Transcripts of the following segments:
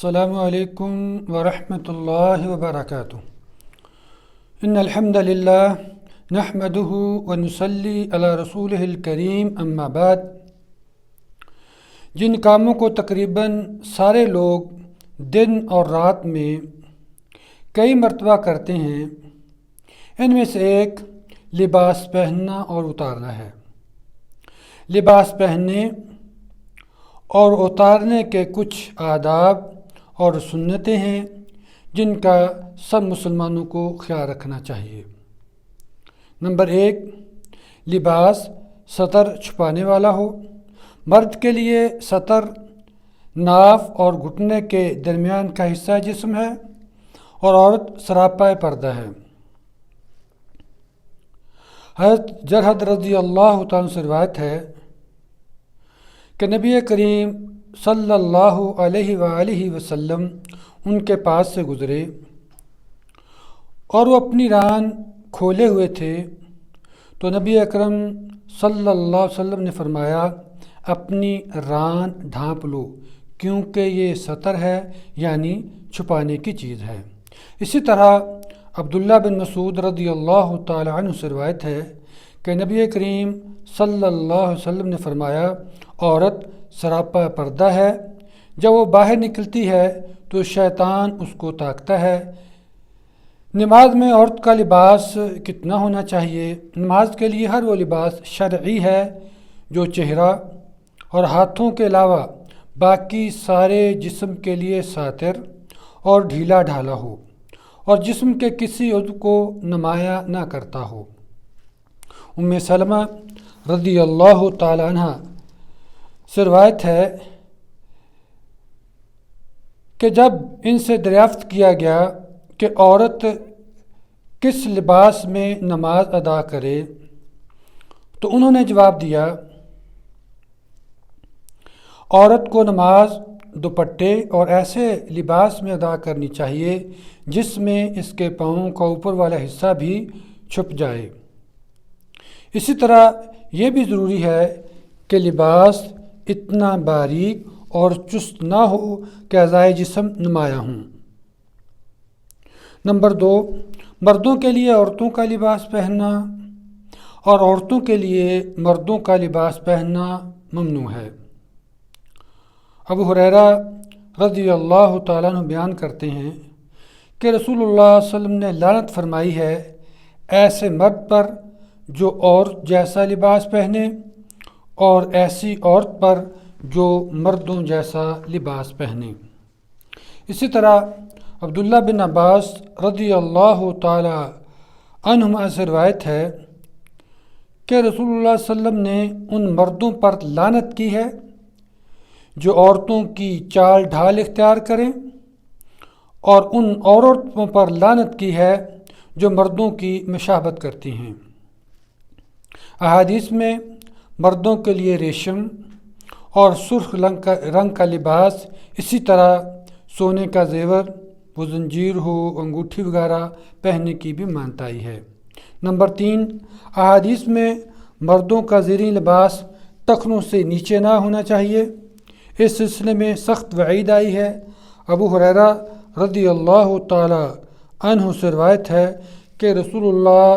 السلام علیکم ورحمۃ اللہ وبرکاتہ۔ ان الحمد للہ نحمده ونصلی علی رسولہ الکریم، اما بعد۔ جن کاموں کو تقریباً سارے لوگ دن اور رات میں کئی مرتبہ کرتے ہیں، ان میں سے ایک لباس پہننا اور اتارنا ہے۔ لباس پہننے اور اتارنے کے کچھ آداب اور سنتیں ہیں جن کا سب مسلمانوں کو خیال رکھنا چاہیے۔ نمبر 1، لباس سطر چھپانے والا ہو۔ مرد کے لیے سطر ناف اور گھٹنے کے درمیان کا حصہ جسم ہے اور عورت سراپا پردہ ہے۔ حضرت جرحد رضی اللہ تعالیٰ سے روایت ہے کہ نبی کریم صلی اللہ علیہ وآلہ وسلم ان کے پاس سے گزرے اور وہ اپنی ران کھولے ہوئے تھے، تو نبی اکرم صلی اللہ علیہ وسلم نے فرمایا، اپنی ران ڈھانپ لو کیونکہ یہ سطر ہے، یعنی چھپانے کی چیز ہے۔ اسی طرح عبداللہ بن مسعود رضی اللہ تعالی عنہ سے روایت ہے کہ نبی کریم صلی اللہ علیہ وسلم نے فرمایا، عورت سراپا پردہ ہے، جب وہ باہر نکلتی ہے تو شیطان اس کو تاکتا ہے۔ نماز میں عورت کا لباس کتنا ہونا چاہیے؟ نماز کے لیے ہر وہ لباس شرعی ہے جو چہرہ اور ہاتھوں کے علاوہ باقی سارے جسم کے لیے ساتر اور ڈھیلا ڈھالا ہو اور جسم کے کسی عضو کو نمایاں نہ کرتا ہو۔ ام سلمہ رضی اللہ تعالی عنہ سے روایت ہے کہ جب ان سے دریافت کیا گیا کہ عورت کس لباس میں نماز ادا کرے تو انہوں نے جواب دیا، عورت کو نماز دوپٹے اور ایسے لباس میں ادا کرنی چاہیے جس میں اس کے پاؤں کا اوپر والا حصہ بھی چھپ جائے۔ اسی طرح یہ بھی ضروری ہے کہ لباس اتنا باریک اور چست نہ ہو کہ اعضائے جسم نمایاں ہوں۔ نمبر 2، مردوں کے لیے عورتوں کا لباس پہننا اور عورتوں کے لیے مردوں کا لباس پہننا ممنوع ہے۔ ابو ہریرہ رضی اللہ تعالیٰ عنہ بیان کرتے ہیں کہ رسول اللہ صلی اللہ علیہ وسلم نے لعنت فرمائی ہے ایسے مرد پر جو عورت جیسا لباس پہنے اور ایسی عورت پر جو مردوں جیسا لباس پہنے۔ اسی طرح عبداللہ بن عباس رضی اللہ تعالی عنہما سے روایت ہے کہ رسول اللہ صلی اللہ علیہ وسلم نے ان مردوں پر لعنت کی ہے جو عورتوں کی چال ڈھال اختیار کریں، اور ان عورتوں پر لعنت کی ہے جو مردوں کی مشابہت کرتی ہیں۔ احادیث میں مردوں کے لیے ریشم اور سرخ رنگ کا لباس، اسی طرح سونے کا زیور، وہ زنجیر ہو، انگوٹھی وغیرہ پہننے کی بھی مانتا ہی ہے۔ نمبر 3، احادیث میں مردوں کا زیریں لباس ٹخنوں سے نیچے نہ ہونا چاہیے، اس سلسلے میں سخت وعید آئی ہے۔ ابو ہریرہ رضی اللہ تعالی عنہ سے روایت ہے کہ رسول اللہ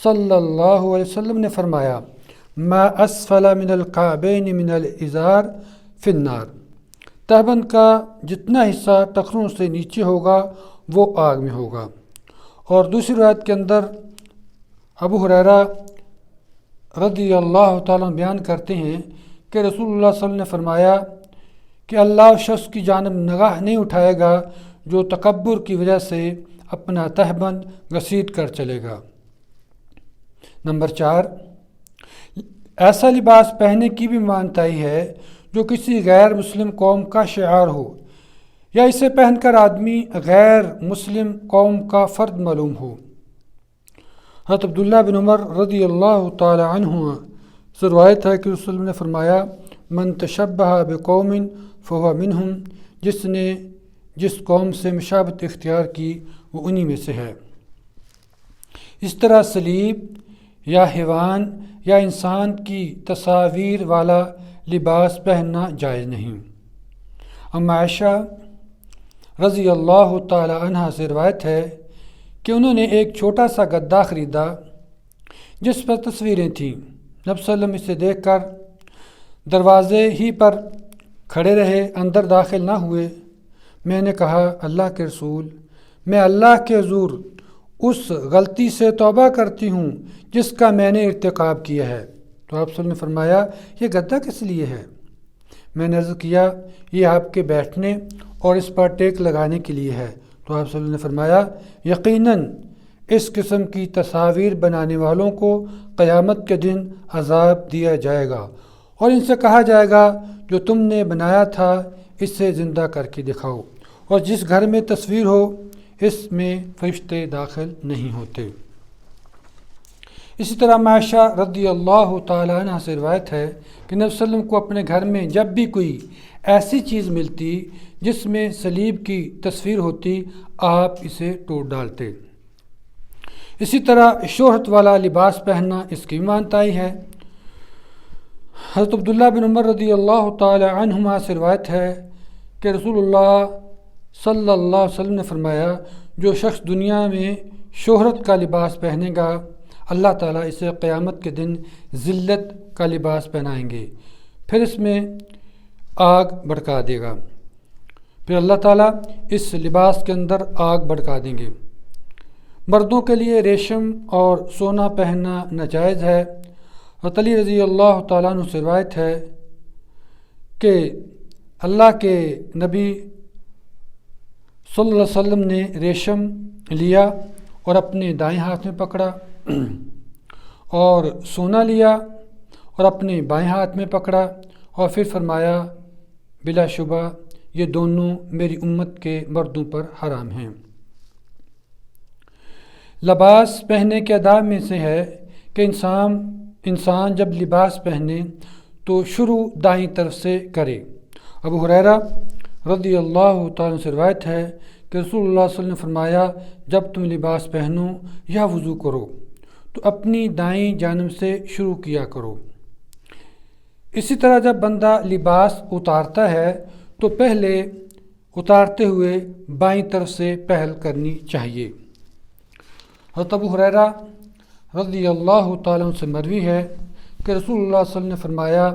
صلی اللہ علیہ وسلم نے فرمایا، ما اسفل من الکعبین من الازار فی النار، تہبند کا جتنا حصہ ٹخنوں سے نیچے ہوگا وہ آگ میں ہوگا۔ اور دوسری روایت کے اندر ابو ہریرہ رضی اللہ تعالیٰ بیان کرتے ہیں کہ رسول اللہ صلی اللہ علیہ وسلم نے فرمایا کہ اللہ اس شخص کی جانب نگاہ نہیں اٹھائے گا جو تکبر کی وجہ سے اپنا تہبند گھسیٹ کر چلے گا۔ نمبر 4، ایسا لباس پہننے کی بھی مانتائی ہے جو کسی غیر مسلم قوم کا شعار ہو یا اسے پہن کر آدمی غیر مسلم قوم کا فرد معلوم ہو۔ حضرت عبداللہ بن عمر رضی اللہ تعالی عنہ سے روایت ہے کہ رسول اللہ نے فرمایا، من تشبہ بقوم فہو منہم، جس نے جس قوم سے مشابہت اختیار کی وہ انہی میں سے ہے۔ اس طرح صلیب یا حیوان یا انسان کی تصاویر والا لباس پہننا جائز نہیں۔ ام عائشہ رضی اللہ تعالی عنہ سے روایت ہے کہ انہوں نے ایک چھوٹا سا گدا خریدا جس پر تصویریں تھیں۔ نبی صلی اللہ علیہ وسلم اسے دیکھ کر دروازے ہی پر کھڑے رہے، اندر داخل نہ ہوئے۔ میں نے کہا، اللہ کے رسول، میں اللہ کے حضور اس غلطی سے توبہ کرتی ہوں جس کا میں نے ارتکاب کیا ہے۔ تو آپ صلی اللہ علیہ وسلم نے فرمایا، یہ گدا کس لیے ہے؟ میں نے عرض کیا، یہ آپ کے بیٹھنے اور اس پر ٹیک لگانے کے لیے ہے۔ تو آپ صلی اللہ علیہ وسلم نے فرمایا، یقیناً اس قسم کی تصاویر بنانے والوں کو قیامت کے دن عذاب دیا جائے گا، اور ان سے کہا جائے گا جو تم نے بنایا تھا اسے زندہ کر کے دکھاؤ، اور جس گھر میں تصویر ہو اس میں فرشتے داخل نہیں ہوتے۔ اسی طرح عائشہ رضی اللہ تعالیٰ عنہ سے روایت ہے کہ نبی صلی اللہ علیہ وسلم کو اپنے گھر میں جب بھی کوئی ایسی چیز ملتی جس میں صلیب کی تصویر ہوتی، آپ اسے توڑ ڈالتے۔ اسی طرح شہرت والا لباس پہننا اس کی مانتائی ہے۔ حضرت عبداللہ بن عمر رضی اللہ تعالی عنہما سے روایت ہے کہ رسول اللہ صلی اللہ علیہ وسلم نے فرمایا، جو شخص دنیا میں شہرت کا لباس پہنے گا، اللہ تعالیٰ اسے قیامت کے دن ذلت کا لباس پہنائیں گے، پھر اس میں آگ بھڑکا دے گا، پھر اللہ تعالیٰ اس لباس کے اندر آگ بھڑکا دیں گے۔ مردوں کے لیے ریشم اور سونا پہننا ناجائز ہے۔ حضرت علی رضی اللہ تعالیٰ عنہ سے روایت ہے کہ اللہ کے نبی صلی اللہ علیہ وسلم نے ریشم لیا اور اپنے دائیں ہاتھ میں پکڑا، اور سونا لیا اور اپنے بائیں ہاتھ میں پکڑا، اور پھر فرمایا، بلا شبہ یہ دونوں میری امت کے مردوں پر حرام ہیں۔ لباس پہننے کے آداب میں سے ہے کہ انسان جب لباس پہنے تو شروع دائیں طرف سے کرے۔ ابو ہریرہ رضی اللہ تعالیٰ سے روایت ہے کہ رسول اللہ صلی اللہ علیہ وسلم نے فرمایا، جب تم لباس پہنو یا وضو کرو تو اپنی دائیں جانب سے شروع کیا کرو۔ اسی طرح جب بندہ لباس اتارتا ہے تو پہلے اتارتے ہوئے بائیں طرف سے پہل کرنی چاہیے۔ حضرت ابو ہریرہ رضی اللہ تعالیٰ عنہ سے مروی ہے کہ رسول اللہ صلی اللہ علیہ وسلم نے فرمایا،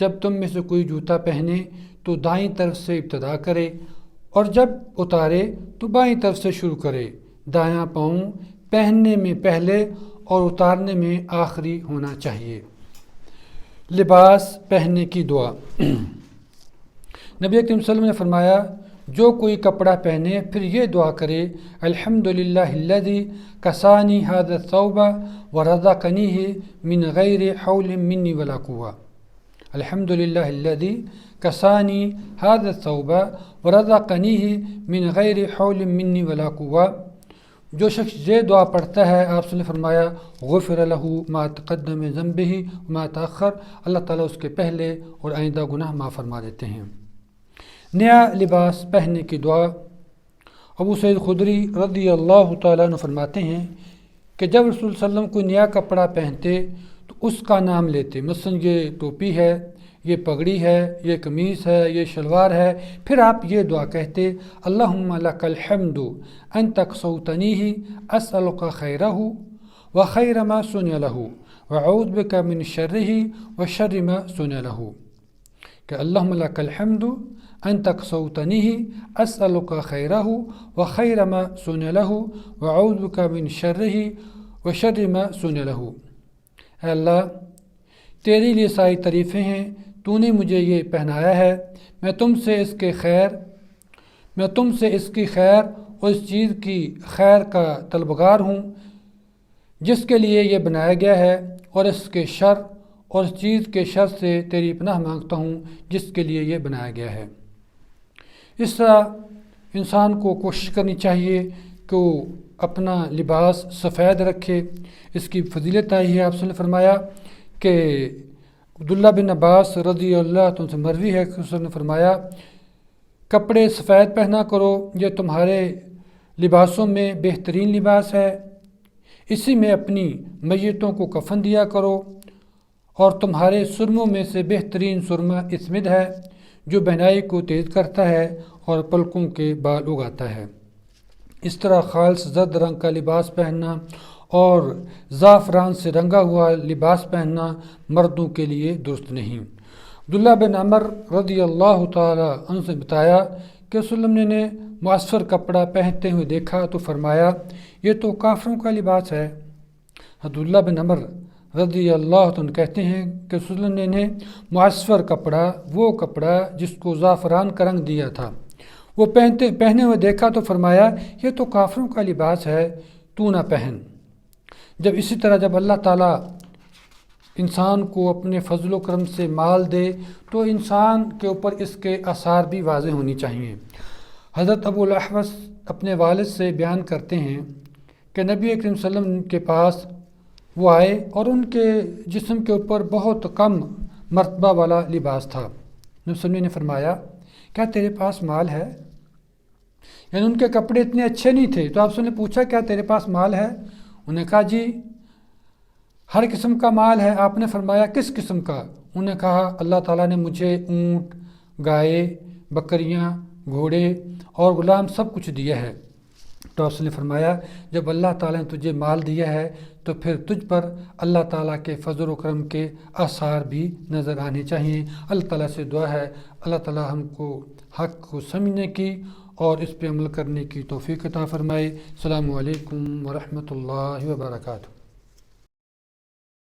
جب تم میں سے کوئی جوتا پہنے تو دائیں طرف سے ابتدا کرے، اور جب اتارے تو بائیں طرف سے شروع کرے۔ دایاں پاؤں پہننے میں پہلے اور اتارنے میں آخری ہونا چاہیے۔ لباس پہننے کی دعا۔ نبی اکرم صلی اللہ علیہ وسلم نے فرمایا، جو کوئی کپڑا پہنے پھر یہ دعا کرے، الحمدللہ الذی کسانی ھذا الثوب ورزقنیہ من غیر حول منی ولا قوہ۔ الحمدللہ الذی کسانی ھذا الثوب ورزقنیہ من غیر حول منی ولا قوہ۔ جو شخص یہ دعا پڑھتا ہے، آپ صلی اللہ علیہ وسلم نے فرمایا، غفر لہ ما تقدم من ذنبہ وما تأخر، اللہ تعالیٰ اس کے پہلے اور آئندہ گناہ معاف فرما دیتے ہیں۔ نیا لباس پہننے کی دعا۔ ابو سعید خدری رضی اللہ تعالیٰ عنہ فرماتے ہیں کہ جب رسول صلی اللہ علیہ وسلم کوئی نیا کپڑا پہنتے تو اس کا نام لیتے، مثلا یہ ٹوپی ہے، یہ پگڑی ہے، یہ قمیص ہے، یہ شلوار ہے، پھر آپ یہ دعا کہتے، اللہم لک الحمد انت کسوتنیہ اسألک خیرہ وخیر ما صنع لہ واعوذ بک من شرہ وشر ما صنع لہ، کہ اللہم لک الحمد انت کسوتنیہ اسألک خیرہ وخیر ما صنع لہ واعوذ بک من شرہ وشر ما صنع لہ۔ اے اللہ، تیرے لیے ساری تعریفیں ہیں، تو نے مجھے یہ پہنایا ہے، میں تم سے اس کی خیر اور اس چیز کی خیر کا طلبگار ہوں جس کے لیے یہ بنایا گیا ہے، اور اس کے شر اور اس چیز کے شر سے تیری پناہ مانگتا ہوں جس کے لیے یہ بنایا گیا ہے۔ اس طرح انسان کو کوشش کرنی چاہیے کہ وہ اپنا لباس سفید رکھے۔ اس کی فضیلت آئی ہے، آپ نے فرمایا کہ عبداللہ بن عباس رضی اللہ عنہ سے مروی ہے کہ اس نے فرمایا، کپڑے سفید پہنا کرو، یہ تمہارے لباسوں میں بہترین لباس ہے، اسی میں اپنی میتوں کو کفن دیا کرو، اور تمہارے سرموں میں سے بہترین سرمہ اسمد ہے، جو بہنائی کو تیز کرتا ہے اور پلکوں کے بال اگاتا ہے۔ اس طرح خالص زرد رنگ کا لباس پہننا اور زعفران سے رنگا ہوا لباس پہننا مردوں کے لیے درست نہیں۔ عبداللہ بن عمر رضی اللہ تعالی عنہ سے بتایا کہ رسول اللہ نے معصفر کپڑا پہنتے ہوئے دیکھا تو فرمایا یہ تو کافروں کا لباس ہے۔ عبداللہ بن عمر رضی اللہ عنہ کہتے ہیں کہ رسول اللہ نے معصفر کپڑا، وہ کپڑا جس کو زعفران کا رنگ دیا تھا، وہ پہنے ہوئے دیکھا تو فرمایا یہ تو کافروں کا لباس ہے، تو نہ پہن۔ اسی طرح جب اللہ تعالیٰ انسان کو اپنے فضل و کرم سے مال دے تو انسان کے اوپر اس کے آثار بھی واضح ہونی چاہیے۔ حضرت ابو الاحوص اپنے والد سے بیان کرتے ہیں کہ نبی اکرم صلی اللہ علیہ وسلم کے پاس وہ آئے اور ان کے جسم کے اوپر بہت کم مرتبہ والا لباس تھا۔ نبی صلی اللہ علیہ وسلم نے فرمایا کیا تیرے پاس مال ہے؟ یعنی ان کے کپڑے اتنے اچھے نہیں تھے، تو آپ سے نے پوچھا کیا تیرے پاس مال ہے؟ انہوں نے کہا جی ہر قسم کا مال ہے۔ آپ نے فرمایا کس قسم کا؟ انہوں نے کہا اللہ تعالیٰ نے مجھے اونٹ، گائے، بکریاں، گھوڑے اور غلام سب کچھ دیا ہے۔ تو آپ نے فرمایا جب اللہ تعالیٰ نے تجھے مال دیا ہے تو پھر تجھ پر اللہ تعالیٰ کے فضل و کرم کے آثار بھی نظر آنے چاہیے۔ اللہ تعالیٰ سے دعا ہے اللہ تعالیٰ ہم کو حق کو سمجھنے کی اور اس پہ عمل کرنے کی توفیق عطا فرمائے۔ السلام علیکم ورحمۃ اللہ وبرکاتہ۔